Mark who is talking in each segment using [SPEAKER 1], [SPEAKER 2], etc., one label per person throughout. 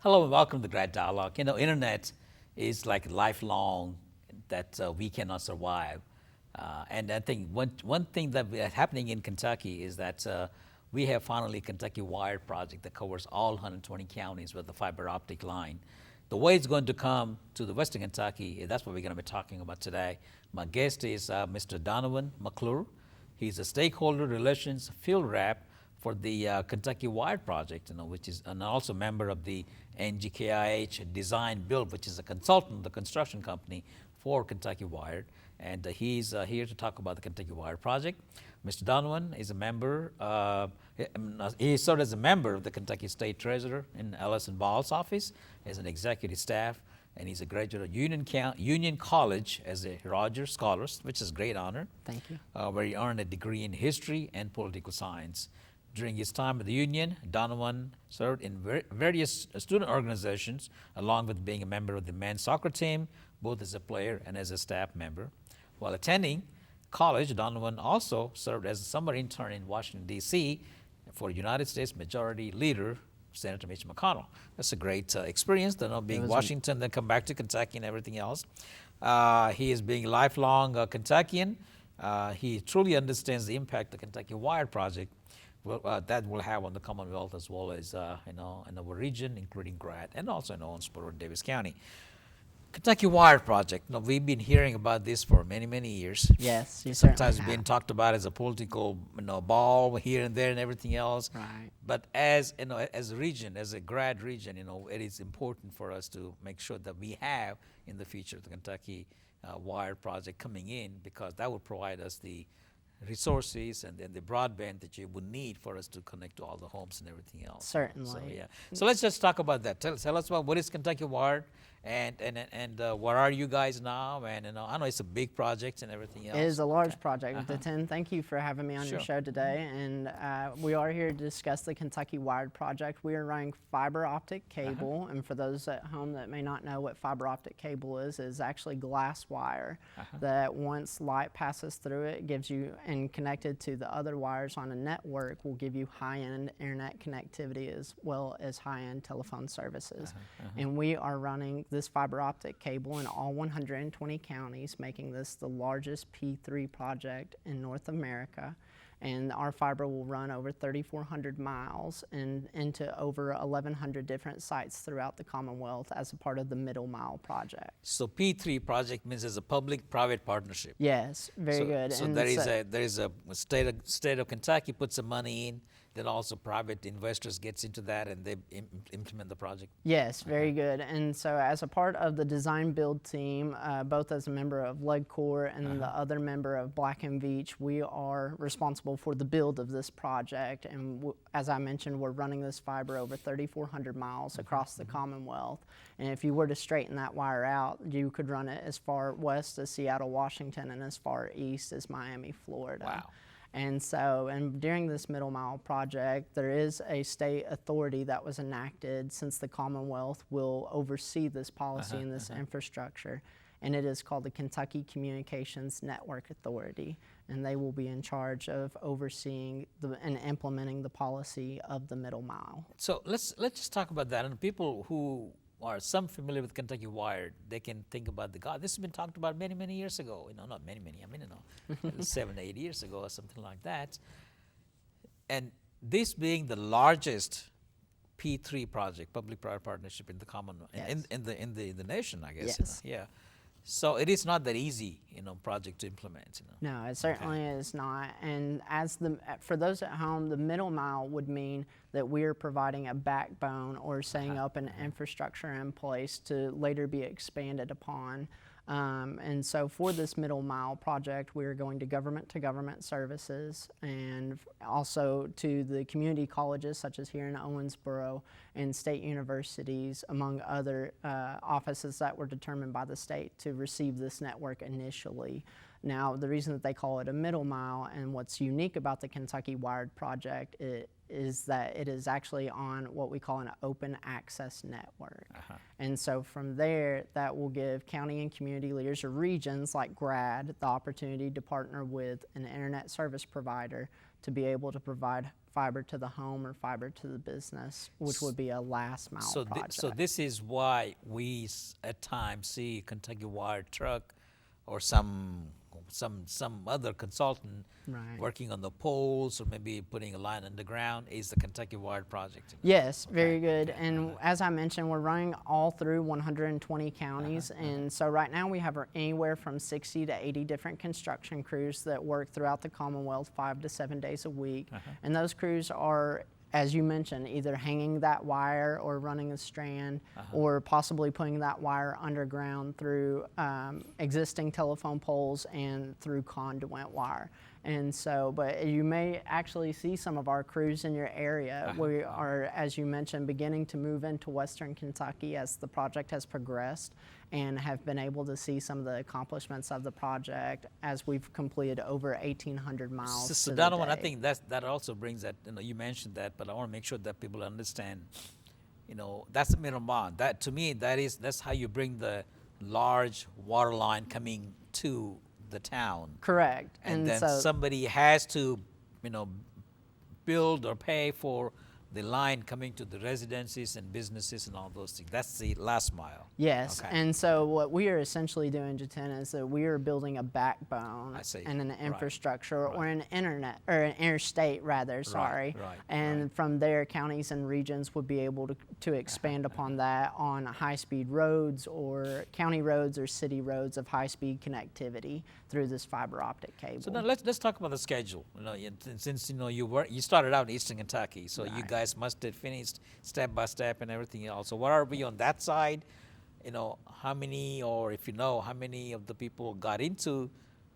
[SPEAKER 1] Hello and welcome to the GRADD Dialogue. You know, internet is like lifelong that we cannot survive. And I think one thing that is happening in Kentucky is that we have finally Kentucky Wired project that covers all 120 counties with the fiber optic line. The way it's going to come to the Western Kentucky, that's what we're going to be talking about today. My guest is Mr. Donavon McClure. He's a Stakeholder Relations Field Rep for the Kentucky Wired project, which is, and also a member of the NGKIH Design Build, which is a consultant, the construction company for Kentucky Wired. And he's here to talk about the Kentucky Wired project. Mr. Donavon is a member, he served as a member of the Kentucky State Treasurer in Ellison Ball's office as an executive staff, and he's a graduate of Union College as a Rogers Scholar, which is a great honor.
[SPEAKER 2] Thank you.
[SPEAKER 1] Where he earned a degree in history and political science. During his time at the Union, Donavon served in various student organizations, along with being a member of the men's soccer team, both as a player and as a staff member. While attending college, Donavon also served as a summer intern in Washington, D.C. for United States Majority Leader, Senator Mitch McConnell. That's a great experience, being Washington, then come back to Kentucky and everything else. He is being a lifelong Kentuckian. He truly understands the impact the Kentucky Wired project that will have on the Commonwealth as well as in our region, including GRADD, and also in Owensboro and Davis County. Kentucky Wired project. Now, we've been hearing about this for many, many years.
[SPEAKER 2] Yes, you
[SPEAKER 1] sometimes
[SPEAKER 2] certainly
[SPEAKER 1] being talked about as a political ball here and there and everything else.
[SPEAKER 2] Right.
[SPEAKER 1] But as as a region, as a GRADD region, it is important for us to make sure that we have in the future the Kentucky Wired project coming in, because that will provide us the resources and then the broadband that you would need for us to connect to all the homes and everything else.
[SPEAKER 2] Certainly.
[SPEAKER 1] So yeah. So let's just talk about that. Tell us about what is Kentucky Wired, and where are you guys now? And I know it's a big project and everything else.
[SPEAKER 2] It is a large project. Jiten, thank you for having me on your
[SPEAKER 1] Sure.
[SPEAKER 2] show today. And we are here to discuss the Kentucky Wired project. We are running fiber optic cable, and for those at home that may not know what fiber optic cable is actually glass wire that once light passes through it, gives you, and connected to the other wires on a network, will give you high-end internet connectivity as well as high-end telephone services. And we are running this fiber optic cable in all 120 counties, making this the largest P3 project in North America. And our fiber will run over 3,400 miles and into over 1,100 different sites throughout the Commonwealth as a part of the Middle Mile project.
[SPEAKER 1] So P3 project means it's a public-private partnership.
[SPEAKER 2] Yes, very good.
[SPEAKER 1] So there is a state of Kentucky puts some money in, then also private investors gets into that and they implement the project.
[SPEAKER 2] Yes, very good. And so as a part of the design build team, both as a member of LegCorp and the other member of Black & Veatch, we are responsible for the build of this project. And as I mentioned, we're running this fiber over 3,400 miles across the Commonwealth. And if you were to straighten that wire out, you could run it as far west as Seattle, Washington, and as far east as Miami, Florida.
[SPEAKER 1] Wow.
[SPEAKER 2] And so, and during this Middle Mile project, there is a state authority that was enacted, since the Commonwealth will oversee this policy and this infrastructure, and it is called the Kentucky Communications Network Authority, and they will be in charge of overseeing and implementing the policy of the Middle Mile.
[SPEAKER 1] So let's just talk about that. And people who are some familiar with Kentucky Wired, they can think about this has been talked about many, many years ago. Not many, I mean, 7, 8 years ago or something like that. And this being the largest P3 project, public-private partnership in the Commonwealth, in the nation, I guess.
[SPEAKER 2] Yes.
[SPEAKER 1] Yeah. So it is not that easy, project to implement.
[SPEAKER 2] No, it certainly is not. And for those at home, the Middle Mile would mean that we're providing a backbone or setting up an infrastructure in place to later be expanded upon. And so for this Middle Mile project, we're going to government services, and also to the community colleges such as here in Owensboro and state universities, among other offices that were determined by the state to receive this network initially. Now, the reason that they call it a Middle Mile, and what's unique about the Kentucky Wired project, is that it is actually on what we call an open access network. And so from there, that will give county and community leaders or regions like GRADD the opportunity to partner with an internet service provider to be able to provide fiber to the home or fiber to the business, which would be a last mile
[SPEAKER 1] So,
[SPEAKER 2] project.
[SPEAKER 1] so this is why we at times see Kentucky Wired truck or some other consultant
[SPEAKER 2] Right.
[SPEAKER 1] working on the poles or maybe putting a line underground is the Kentucky Wired project.
[SPEAKER 2] Yes, very
[SPEAKER 1] Okay,
[SPEAKER 2] good.
[SPEAKER 1] okay,
[SPEAKER 2] And as I mentioned, we're running all through 120 counties. And so right now we have anywhere from 60 to 80 different construction crews that work throughout the Commonwealth 5 to 7 days a week. And those crews are, as you mentioned, either hanging that wire or running a strand or possibly putting that wire underground through existing telephone poles and through conduit wire. And so, but you may actually see some of our crews in your area. We are, as you mentioned, beginning to move into Western Kentucky as the project has progressed, and have been able to see some of the accomplishments of the project as we've completed over 1,800 miles.
[SPEAKER 1] So
[SPEAKER 2] to the
[SPEAKER 1] Donavon, I
[SPEAKER 2] day.
[SPEAKER 1] think that also brings that, you mentioned that, but I want to make sure that people understand, that's the middle mile. That, to me, that's how you bring the large water line coming to the town.
[SPEAKER 2] Correct.
[SPEAKER 1] And then
[SPEAKER 2] so
[SPEAKER 1] somebody has to, build or pay for the line coming to the residences and businesses and all those things. That's the last mile.
[SPEAKER 2] yes,
[SPEAKER 1] Okay.
[SPEAKER 2] and so what we are essentially doing, Jiten, is that we are building a backbone
[SPEAKER 1] I see.
[SPEAKER 2] and an
[SPEAKER 1] Right.
[SPEAKER 2] infrastructure or an internet or an interstate rather. Sorry,
[SPEAKER 1] right,
[SPEAKER 2] and from there, counties and regions would be able to expand upon that on high-speed roads or county roads or city roads of high-speed connectivity through this fiber optic cable.
[SPEAKER 1] So now let's talk about the schedule. Since you started out in Eastern Kentucky, so you
[SPEAKER 2] Right.
[SPEAKER 1] guys must have finished step by step and everything else. So what are we on that side? How many, or if you know, how many of the people got into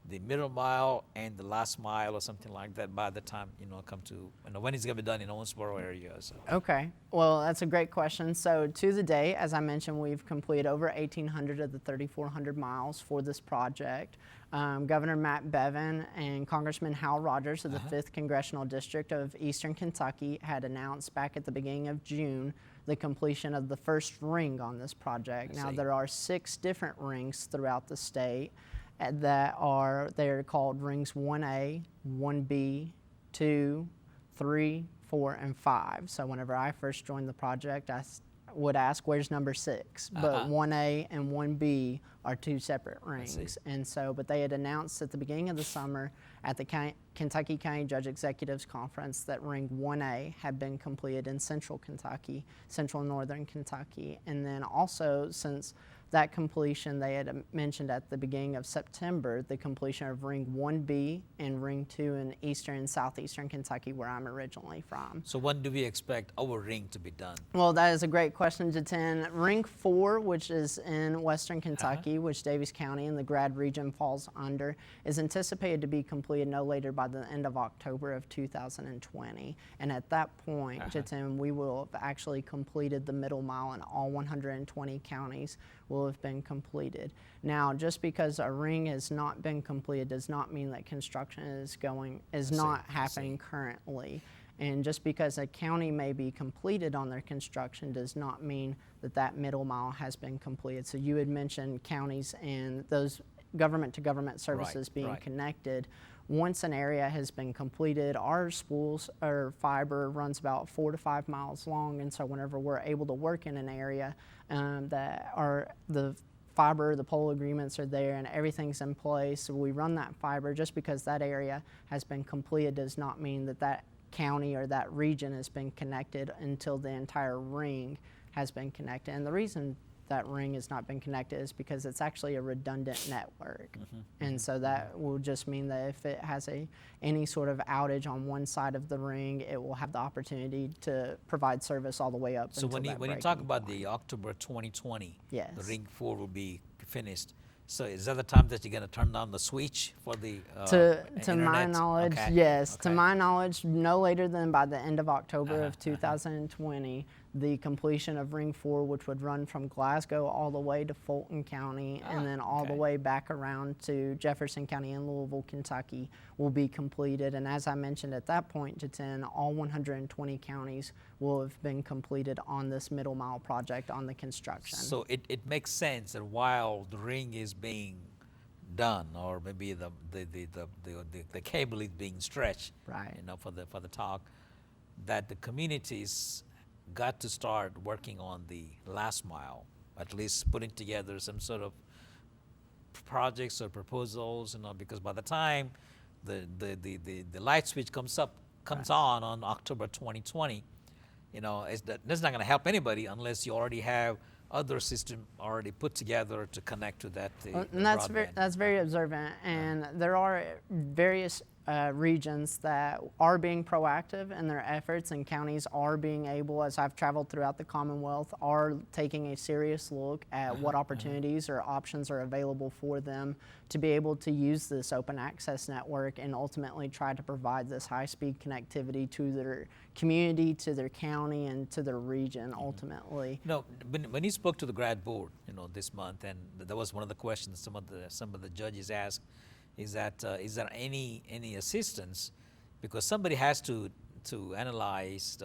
[SPEAKER 1] the middle mile and the last mile or something like that by the time come to when it's gonna be done in Owensboro area? So.
[SPEAKER 2] Okay, well, that's a great question. So to the day, as I mentioned, we've completed over 1,800 of the 3,400 miles for this project. Governor Matt Bevin and Congressman Hal Rogers of the 5th Congressional District of Eastern Kentucky had announced back at the beginning of June the completion of the first ring on this project. Now, there are 6 different rings throughout the state they're called rings 1A, 1B, 2, 3, 4, and 5. So whenever I first joined the project, I would ask, where's number 6? But 1A and 1B are 2 separate rings. And so, but they had announced at the beginning of the summer at the Kentucky County Judge Executives Conference that ring 1A had been completed in central Kentucky, central and northern Kentucky. And then also, since that completion, they had mentioned at the beginning of September the completion of Ring 1B and Ring 2 in eastern and southeastern Kentucky, where I'm originally from.
[SPEAKER 1] So when do we expect our ring to be done?
[SPEAKER 2] Well, that is a great question, Jiten. Ring 4, which is in western Kentucky, which Daviess County and the GRADD region falls under, is anticipated to be completed no later by the end of October of 2020. And at that point, Jiten, we will have actually completed the middle mile in all 120 counties will have been completed. Now, just because a ring has not been completed does not mean that construction is not happening currently. And just because a county may be completed on their construction does not mean that that middle mile has been completed. So you had mentioned counties and those government-to-government services being connected. Once an area has been completed, our spools or fiber runs about 4 to 5 miles long, and so whenever we're able to work in an area that are the fiber, the pole agreements are there and everything's in place, so we run that fiber. Just because that area has been completed does not mean that that county or that region has been connected until the entire ring has been connected. And the reason that ring has not been connected is because it's actually a redundant network. And so that will just mean that if it has any sort of outage on one side of the ring, it will have the opportunity to provide service all the way up.
[SPEAKER 1] So when you talk about the October 2020,
[SPEAKER 2] yes,
[SPEAKER 1] the ring 4 will be finished. So is that the time that you're going to turn on the switch for the
[SPEAKER 2] to my knowledge, yes. To my knowledge, no later than by the end of October of 2020, the completion of Ring 4, which would run from Glasgow all the way to Fulton County and then all the way back around to Jefferson County and Louisville, Kentucky, will be completed. And as I mentioned at that point, Jiten, all 120 counties will have been completed on this middle mile project on the construction.
[SPEAKER 1] So it makes sense that while the ring is being done, or maybe the cable is being stretched,
[SPEAKER 2] right,
[SPEAKER 1] for the talk, that the communities got to start working on the last mile, at least putting together some sort of projects or proposals, because by the time the light switch comes on October 2020, that's not going to help anybody unless you already have other system already put together to connect to that.
[SPEAKER 2] And that's very observant, and there are various regions that are being proactive in their efforts, and counties are being able, as I've traveled throughout the Commonwealth, are taking a serious look at what opportunities or options are available for them to be able to use this open access network and ultimately try to provide this high-speed connectivity to their community, to their county, and to their region ultimately.
[SPEAKER 1] When you spoke to the GRADD board, this month, and that was one of the questions some of the judges asked, is there any assistance, because somebody has to analyze,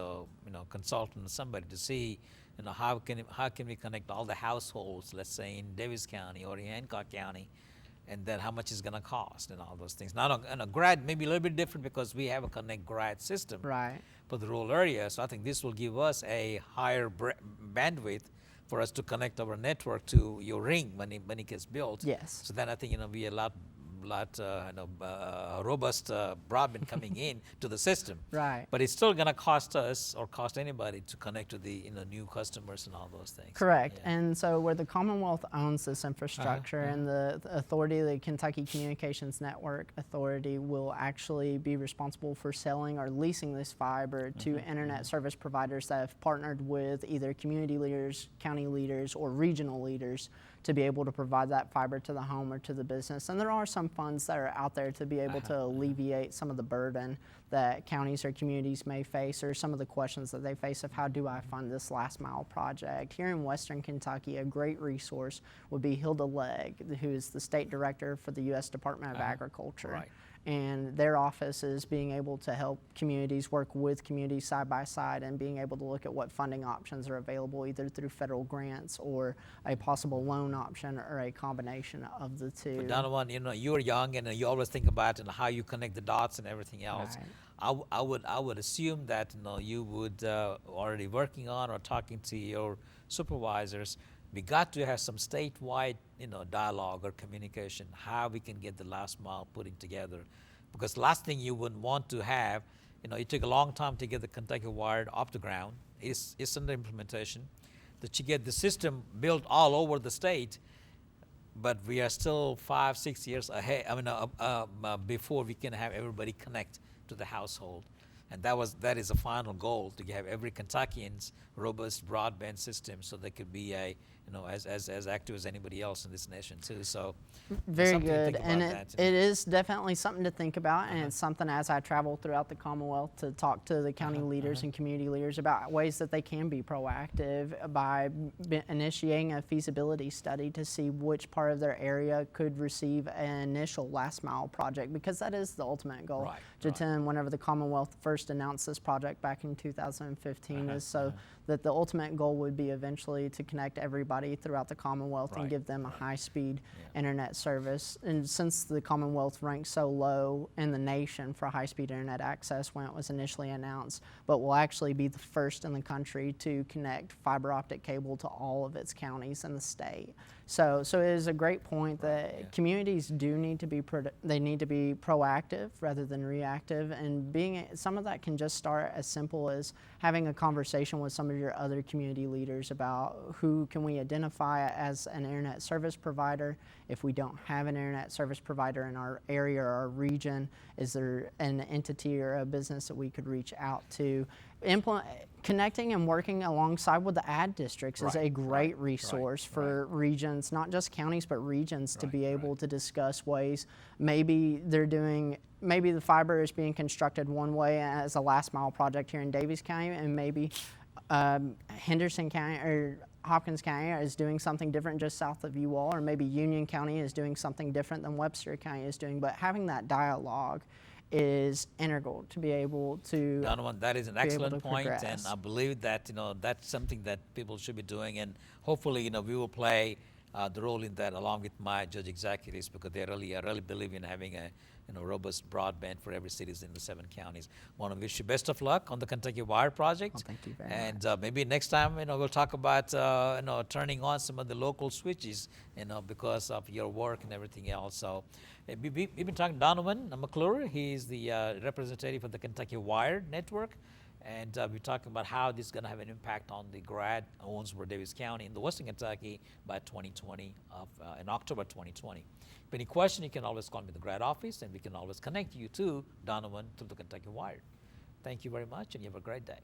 [SPEAKER 1] consult with somebody to see, how can we connect all the households, let's say in Davis County or in Hancock County, and then how much it's going to cost and all those things. Now, on a GRADD maybe a little bit different because we have a Connect GRADD system for the rural area. So I think this will give us a higher bandwidth for us to connect our network to your ring when it gets built.
[SPEAKER 2] Yes.
[SPEAKER 1] So then I think we a lot robust broadband coming in to the system.
[SPEAKER 2] Right.
[SPEAKER 1] But it's still going to cost us or cost anybody to connect to the new customers and all those things.
[SPEAKER 2] Correct.
[SPEAKER 1] Yeah.
[SPEAKER 2] And so where the Commonwealth owns this infrastructure and the authority, the Kentucky Communications Network Authority, will actually be responsible for selling or leasing this fiber to internet service providers that have partnered with either community leaders, county leaders, or regional leaders to be able to provide that fiber to the home or to the business. And there are some funds that are out there to be able to alleviate some of the burden that counties or communities may face, or some of the questions that they face of how do I fund this last mile project. Here in Western Kentucky, a great resource would be Hilda Legg, who is the state director for the U.S. Department of Agriculture.
[SPEAKER 1] Right.
[SPEAKER 2] And their office is being able to help communities work with communities side by side and being able to look at what funding options are available either through federal grants or a possible loan option or a combination of the two.
[SPEAKER 1] But Donavon, you're young and you always think about how you connect the dots and everything else.
[SPEAKER 2] Right.
[SPEAKER 1] I would assume that you would already working on or talking to your supervisors. We got to have some statewide, dialogue or communication, how we can get the last mile putting together. Because last thing you would want to have, it took a long time to get the Kentucky Wired off the ground. It's under implementation. That you get the system built all over the state, but we are still 5-6 years ahead. Before we can have everybody connect to the household. And that is a final goal, to have every Kentuckian's robust broadband system, so they could be as active as anybody else in this nation too. So
[SPEAKER 2] very good, and it is definitely something to think about, and it's something as I travel throughout the Commonwealth to talk to the county leaders and community leaders about ways that they can be proactive by initiating a feasibility study to see which part of their area could receive an initial last mile project, because that is the ultimate goal.
[SPEAKER 1] Right,
[SPEAKER 2] Jiten, whenever the Commonwealth first announced this project back in 2015, is so that the ultimate goal would be eventually to connect everybody throughout the Commonwealth and give them a high-speed internet service. And since the Commonwealth ranked so low in the nation for high-speed internet access when it was initially announced, but will actually be the first in the country to connect fiber optic cable to all of its counties in the state. So it is a great point that communities do need to be proactive rather than reactive, and some of that can just start as simple as having a conversation with some of your other community leaders about who can we identify as an internet service provider. If we don't have an internet service provider in our area or our region, is there an entity or a business that we could reach out to? Connecting and working alongside with the ad districts is a great resource for regions, not just counties, but regions, to be able to discuss ways. Maybe the fiber is being constructed one way as a last mile project here in Daviess County, and maybe Henderson County or Hopkins County is doing something different just south of you all, or maybe Union County is doing something different than Webster County is doing. But having that dialogue is integral to be able to.
[SPEAKER 1] Donavon, that is an excellent point, and I believe that that's something that people should be doing, and hopefully we will play the role in that, along with my judge executives, because I really believe in having a robust broadband for every citizen in the 7 counties. Want to wish you best of luck on the Kentucky Wire project.
[SPEAKER 2] Well, thank you very
[SPEAKER 1] and
[SPEAKER 2] much.
[SPEAKER 1] maybe next time, we'll talk about turning on some of the local switches, because of your work and everything else. So we've been talking to Donavon McClure. He's the representative of the Kentucky Wired network. And we're talking about how this is going to have an impact on the GRADD Owensboro, Davis County in the Western Kentucky by 2020, in October 2020. If any question, you can always call me at the GRADD office, and we can always connect you to Donavon through the Kentucky Wired. Thank you very much, and you have a great day.